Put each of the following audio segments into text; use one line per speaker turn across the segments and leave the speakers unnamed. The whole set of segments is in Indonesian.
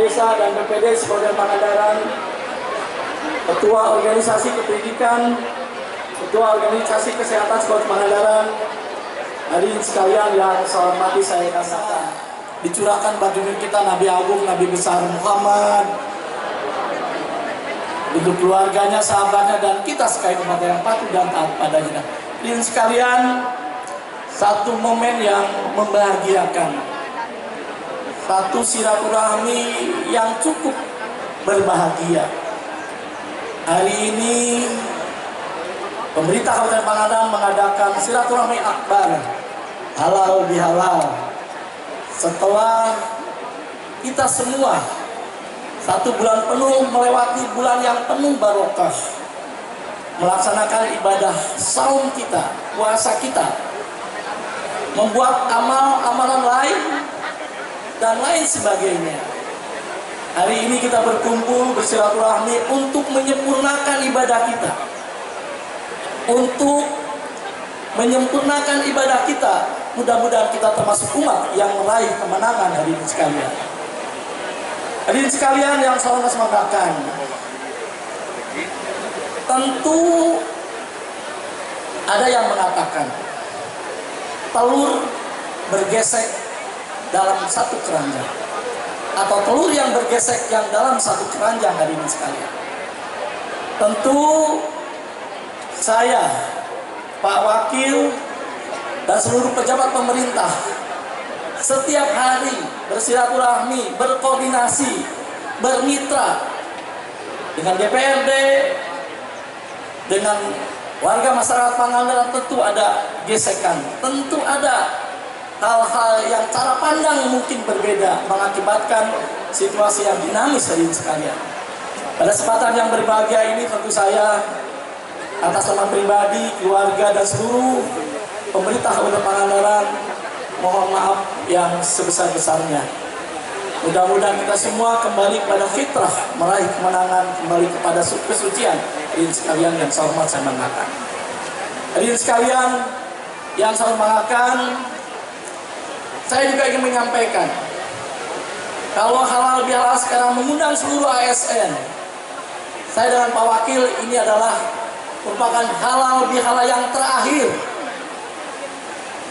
Desa dan BPD Kabupaten Pangandaran, Ketua Organisasi Kependidikan, Ketua Organisasi Kesehatan Kabupaten Pangandaran, hadirin sekalian yang saya hormati, saya katakan dicurahkan baginda kita Nabi Agung, Nabi besar Muhammad, untuk keluarganya, sahabatnya, dan kita sekalian umat yang patuh dan taat padanya. Hadirin sekalian, satu momen yang membahagiakan, satu silaturahmi yang cukup berbahagia. Hari ini pemerintah Kabupaten Pangandaran mengadakan silaturahmi akbar halal bihalal setelah kita semua 1 bulan penuh melewati bulan yang penuh barokah, melaksanakan ibadah saum kita, puasa kita, membuat amalan lain dan lain sebagainya. Hari ini kita berkumpul bersilaturahmi untuk menyempurnakan ibadah kita, untuk menyempurnakan ibadah kita. Mudah-mudahan kita termasuk umat yang meraih kemenangan, hadirin sekalian. Hadirin sekalian yang saya semangatkan, tentu ada yang mengatakan telur bergesek dalam satu keranjang, atau telur yang bergesek yang dalam satu keranjang, hadirin sekalian. Tentu saya, Pak Wakil, dan seluruh pejabat pemerintah setiap hari bersilaturahmi, berkoordinasi, bermitra dengan DPRD, dengan warga masyarakat Pangandaran. Tentu ada gesekan, tentu ada hal-hal yang cara pandang mungkin berbeda, mengakibatkan situasi yang dinamis, hadirin sekalian. Pada kesempatan yang berbahagia ini, tentu saya atas nama pribadi, keluarga, dan seluruh pemerintah Kabupaten Pangandaran mohon maaf yang sebesar-besarnya. Mudah-mudahan kita semua kembali kepada fitrah, meraih kemenangan, kembali kepada kesucian. Hadirin sekalian yang saya hormat, saya banggakan. Hadirin sekalian yang saya banggakan, saya juga ingin menyampaikan kalau halal bihalal sekarang mengundang seluruh ASN. Saya dengan Pak Wakil, ini adalah merupakan halal bihalal yang terakhir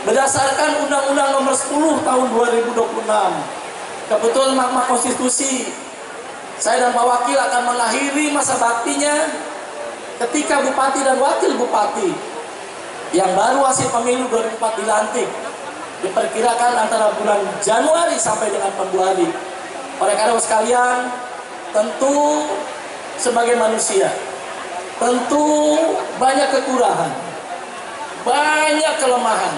berdasarkan Undang-Undang Nomor 10 Tahun 2026. Kebetulan Mahkamah Konstitusi, saya dan Pak Wakil akan mengakhiri masa baktinya ketika Bupati dan Wakil Bupati yang baru hasil pemilu 2004 dilantik, diperkirakan antara bulan Januari sampai dengan Februari. Oleh karena sekalian, tentu sebagai manusia, tentu banyak kekurangan, banyak kelemahan,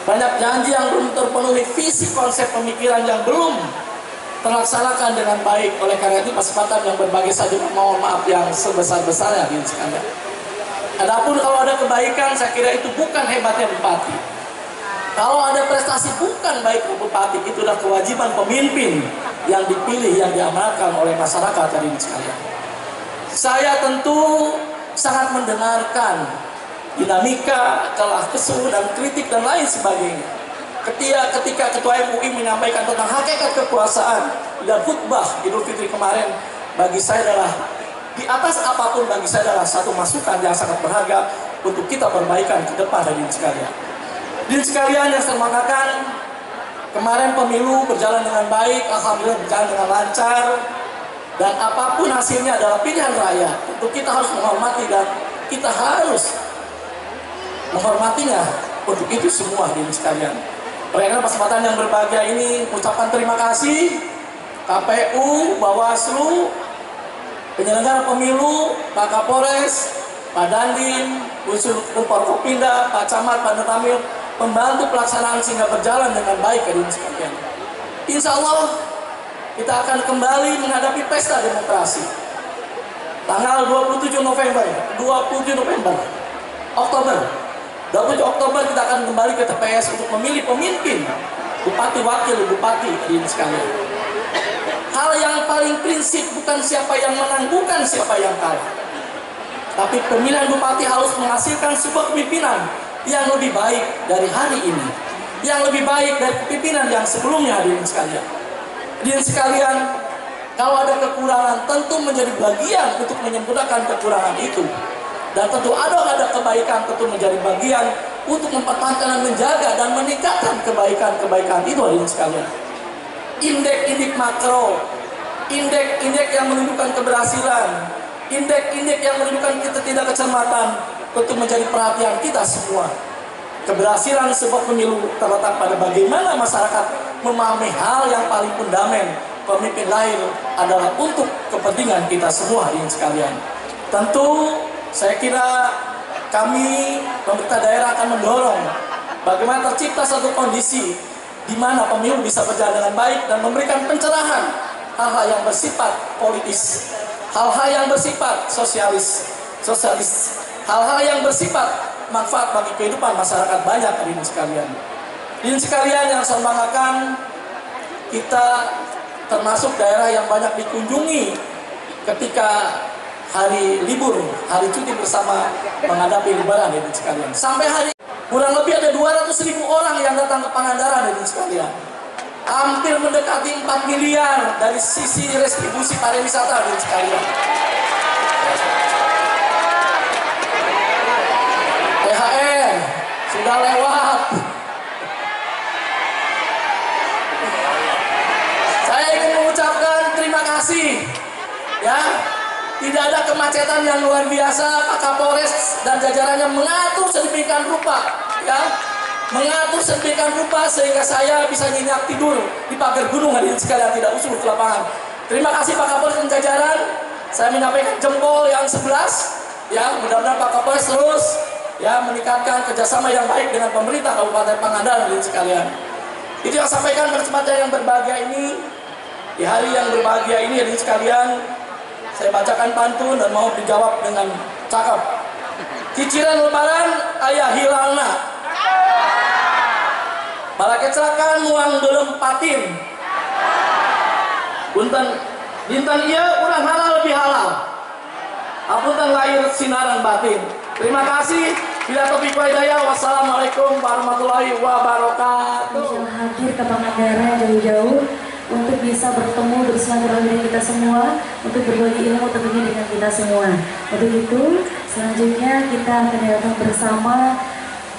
banyak janji yang belum terpenuhi, visi konsep pemikiran yang belum terlaksanakan dengan baik. Oleh karena itu, kesempatan yang berbagai saja mohon maaf yang sebesar-besarnya, hadirin sekalian. Adapun kalau ada kebaikan, saya kira itu bukan hebatnya bupati. Kalau ada prestasi, bukan baik bupati, itu adalah kewajiban pemimpin yang dipilih, yang diamanatkan oleh masyarakat, hadirin sekalian. Saya tentu sangat mendengarkan dinamika, kelah kesah, dan kritik dan lain sebagainya. Ketika Ketua MUI menyampaikan tentang hakikat kekuasaan dan khutbah Idul Fitri kemarin, bagi saya adalah di atas apapun, bagi saya adalah satu masukan yang sangat berharga untuk kita perbaikan ke depan, hadirin sekalian. Hadirin sekalian yang saya banggakan, kemarin pemilu berjalan dengan baik, alhamdulillah berjalan dengan lancar, dan apapun hasilnya adalah pilihan rakyat. Tentu kita harus menghormati dan kita harus menghormatinya untuk itu semua, hadirin sekalian. Oleh karena kesempatan yang berbahagia ini, ucapan terima kasih KPU, Bawaslu, penyelenggara pemilu, Pak Kapolres, Pak Dandim, Unsur Forkopimda, Pak Camat, Pak Nutamil, membantu pelaksanaan sehingga berjalan dengan baik, hadirin sekalian. Insya Allah kita akan kembali menghadapi pesta demokrasi. Tanggal 27 Oktober 20 Oktober kita akan kembali ke TPS untuk memilih pemimpin, bupati, wakil bupati, hadirin sekalian. Hal yang paling prinsip bukan siapa yang menang, bukan siapa yang kalah, tapi pemilihan bupati harus menghasilkan sebuah kepemimpinan yang lebih baik dari hari ini, yang lebih baik dari kepemimpinan yang sebelumnya, hadirin sekalian. Hadirin sekalian, Kalau ada kekurangan, tentu menjadi bagian untuk menyempurnakan kekurangan itu. Dan tentu ada kebaikan, tentu menjadi bagian untuk mempertahankan dan menjaga dan meningkatkan kebaikan-kebaikan itu, hadirin sekalian. Indeks-indeks makro, indeks-indeks yang menunjukkan keberhasilan, indeks-indeks yang menunjukkan ketidakcermatan, tentu menjadi perhatian kita semua. Keberhasilan sebuah pemilu terletak pada bagaimana masyarakat memahami hal yang paling fundamental. Pemimpin lahir adalah untuk kepentingan kita semua, hadirin sekalian. Tentu saya kira kami pemerintah daerah akan mendorong bagaimana tercipta satu kondisi di mana pemilu bisa berjalan dengan baik dan memberikan pencerahan hal-hal yang bersifat politis, hal-hal yang bersifat sosialis, hal-hal yang bersifat manfaat bagi kehidupan masyarakat banyak, hadirin sekalian. Hadirin sekalian yang saya banggakan, kita termasuk daerah yang banyak dikunjungi ketika hari libur, hari cuti bersama menghadapi lebaran, hadirin sekalian. Sampai hari kurang lebih ada 200.000 orang yang datang ke Pangandaran, hadirin sekalian. Hampir mendekati 4 miliar dari sisi restribusi pariwisata, hadirin sekalian. THR sudah lewat. Saya ingin mengucapkan terima kasih, ya. Tidak ada kemacetan yang luar biasa. Pak Kapolres dan jajarannya mengatur sedemikian rupa, ya, mengatur sedemikian rupa sehingga saya bisa nyenyak tidur di pagar gunung, hadirin sekalian, tidak usul ke lapangan. Terima kasih Pak Kapolres dan jajaran. Saya menyampaikan jempol yang 11, ya. Mudah-mudahan Pak Kapolres terus, ya, meningkatkan kerjasama yang baik dengan pemerintah Kabupaten Pangandaran, hadirin sekalian. Itu yang saya sampaikan pada kesempatan yang berbahagia ini, di hari yang berbahagia ini, hadirin sekalian. Saya bacakan pantun dan mau dijawab dengan cakep. Ciciran lebaran ayah hilalna, bala kecelakaan muang belum patin. Punten dinten iya urang halal lebih halal. Apunten lahir sinaran batin. Terima kasih. Bila taufiq wal hidayah. Wassalamualaikum warahmatullahi wabarakatuh.
Bisa hadir ke Pangandaran jauh-jauh untuk bisa bertemu bersilaturahmi dengan kita semua, untuk berbagi ilmu tentunya dengan kita semua. Untuk itu selanjutnya kita akan datang bersama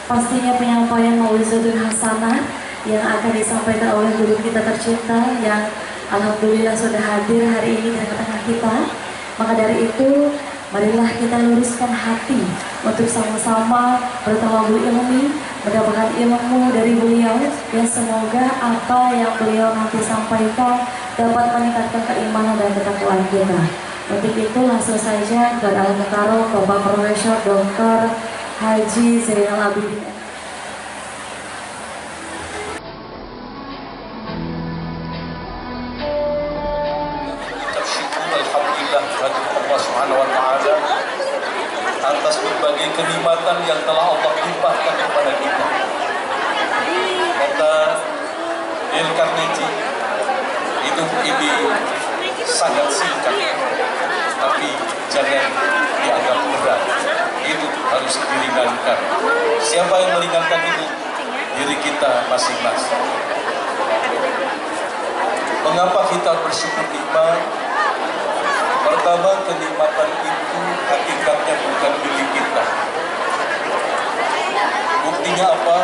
pastinya penyampaian mau'izatul hasanah yang akan disampaikan oleh guru kita tercinta yang alhamdulillah sudah hadir hari ini di tengah-tengah kita. Maka dari itu marilah kita luruskan hati untuk sama-sama bertawabul ilmi, mendapatkan ilmu dari beliau, dan semoga apa yang beliau nanti sampaikan dapat meningkatkan keimanan dan ketakwaan kita. Untuk itu langsung saja ke dalam mukarram Bapak Profesor Dr. Haji Zainal Abidin.
Allah Subhanahu wa Ta'ala atas berbagai kenikmatan yang telah Allah limpahkan kepada kita. Kata Dale Carnegie, hidup ini sangat singkat, tapi jangan dianggap berat. Hidup harus diringankan. Siapa yang meringankan hidup? Diri kita masing-masing. Mengapa kita bersyukur nikmat? Pertama, kenikmatan itu hakikatnya bukan milik kita. Buktinya apa?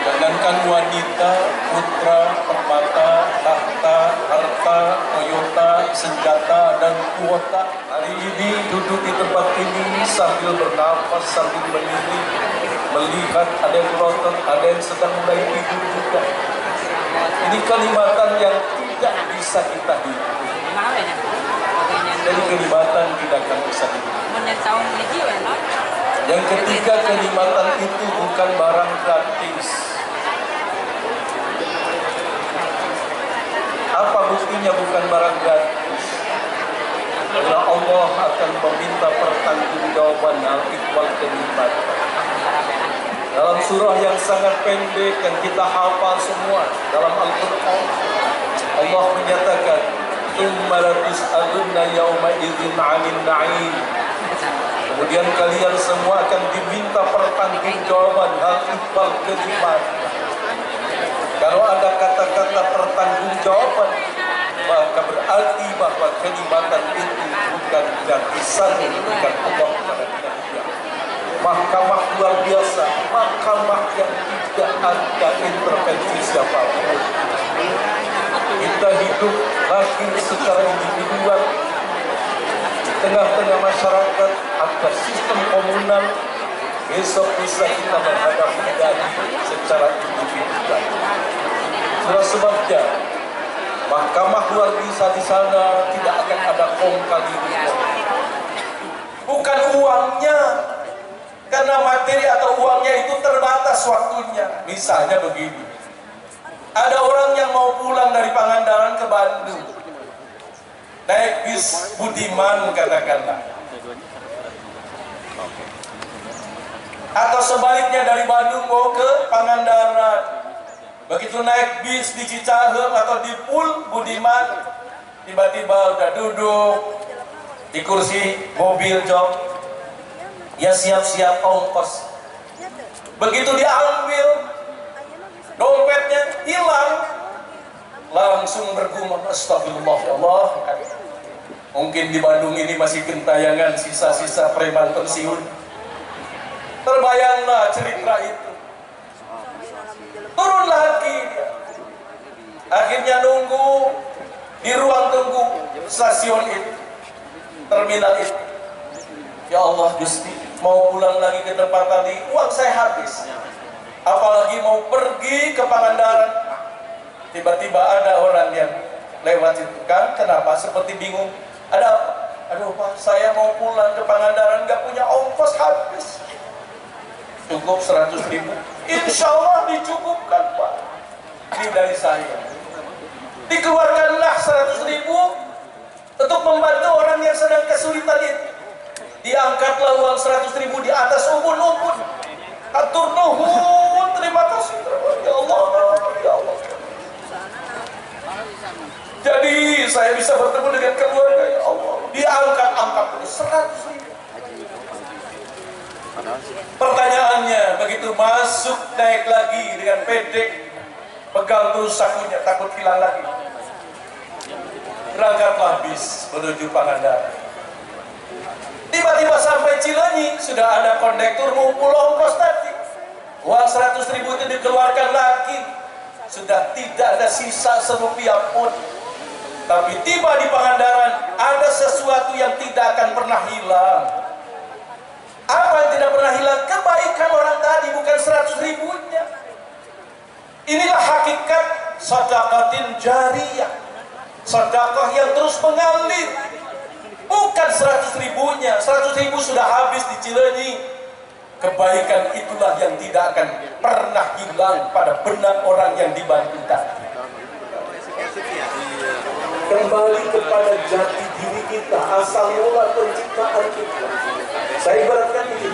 Jangankan wanita, putra, permata, tahta, harta, Toyota, senjata, dan kuota. Hari ini duduk di tempat ini sambil bernafas, sambil menilik, melihat ada yang melotot, ada yang sedang mulai tidur juga. Ini kenikmatan yang tidak bisa kita hidup. Jadi kenikmatan tidak akan bisa hidup. Yang ketiga, kenikmatan itu bukan barang gratis. Apa buktinya bukan barang gratis? Karena Allah akan meminta pertanggungjawaban al-iqbal kenikmatan. Dalam surah yang sangat pendek yang kita hafal semua dalam Al-Quran, Allah menyatakan, "Tsumma latus'alunna yawma idzin 'anil na'im." Kemudian kalian semua akan diminta pertanggungjawaban hal iqbal kenikmatan. Kalau ada kata-kata pertanggungjawaban, maka maka berarti bahwa kenikmatan itu bukan gratisan yang diberikan Allah kepada kita. Mahkamah luar biasa, mahkamah yang tidak ada intervensi siapapun. Kita hidup lagi secara individual di tengah-tengah masyarakat atas sistem komunal. Besok bisa kita menghadapi diri secara individual. Itulah sebabnya mahkamah luar biasa di sana tidak akan ada kong kali ini. Bukan uangnya, karena materi atau uangnya itu terbatas waktunya. Misalnya begini, ada orang yang mau pulang dari Pangandaran ke Bandung, naik bis Budiman katakanlah, atau sebaliknya dari Bandung mau ke Pangandaran. Begitu naik bis di Cicahem atau di Pul Budiman, tiba-tiba udah duduk di kursi mobil jok, ya siap-siap ongkos. Begitu diambil, dompetnya hilang, langsung bergumam, astagfirullah ya Allah. Mungkin di Bandung ini masih gentayangan sisa-sisa preman pensiun. Terbayanglah cerita itu. Turun lagi dia. Akhirnya nunggu di ruang tunggu stasiun itu, terminal itu. Ya Allah Gusti, mau pulang lagi ke tempat tadi, uang saya habis. Apalagi mau pergi ke Pangandaran. Tiba-tiba ada orang yang lewat itu kan, kenapa? Seperti bingung. Ada apa? Aduh Pak, saya mau pulang ke Pangandaran, nggak punya ongkos, habis. Cukup 100.000. Insya Allah dicukupkan Pak. Ini dari saya. Dikeluarkanlah 100.000 untuk membantu orang yang sedang kesulitan itu. Diangkatlah uang 100.000 di atas ubun-ubun. Atur nuhun, terima kasih. Ya Allah, ya Allah. Jadi saya bisa bertemu dengan keluarga, ya Allah. Diangkat 100.000. Pertanyaannya, begitu masuk naik lagi dengan pedek, pegang terus sakunya, takut hilang lagi. Berangkatlah bis menuju Pangandaran. Tiba-tiba sampai Cileunyi, sudah ada kondektur ngumpul ongkos tadi. Uang 100.000 itu dikeluarkan lagi, sudah tidak ada sisa serupiah pun. Tapi tiba di Pangandaran, ada sesuatu yang tidak akan pernah hilang. Apa yang tidak pernah hilang? Kebaikan orang tadi, bukan 100.000-nya. Inilah hakikat sedekatin jariyah, sedekah yang terus mengalir. Bukan 100.000-nya, 100.000 sudah habis di Cileunyi. Kebaikan itulah yang tidak akan pernah hilang pada benak orang yang dibantu tadi. Kembali kepada jati diri kita, asal mula penciptaan kita. Saya ibaratkan ini.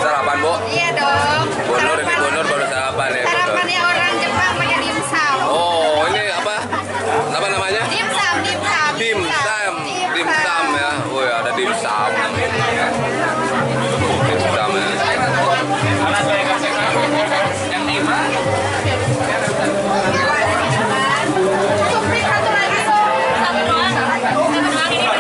Sarapan, Bu?
Iya dong.
Bonur ini bonur baru sarapan ya.
Sarapannya orang Jepang pakai dimsum.
Oh, ini apa? Apa namanya?
Dimsum, dimsum.
Dimsum. Dimsum ya. Oh ya, ada dimsum. Dimsum ya.
Yang 5.
Supri satu lagi, Sob. Satu doang. Terima kasih.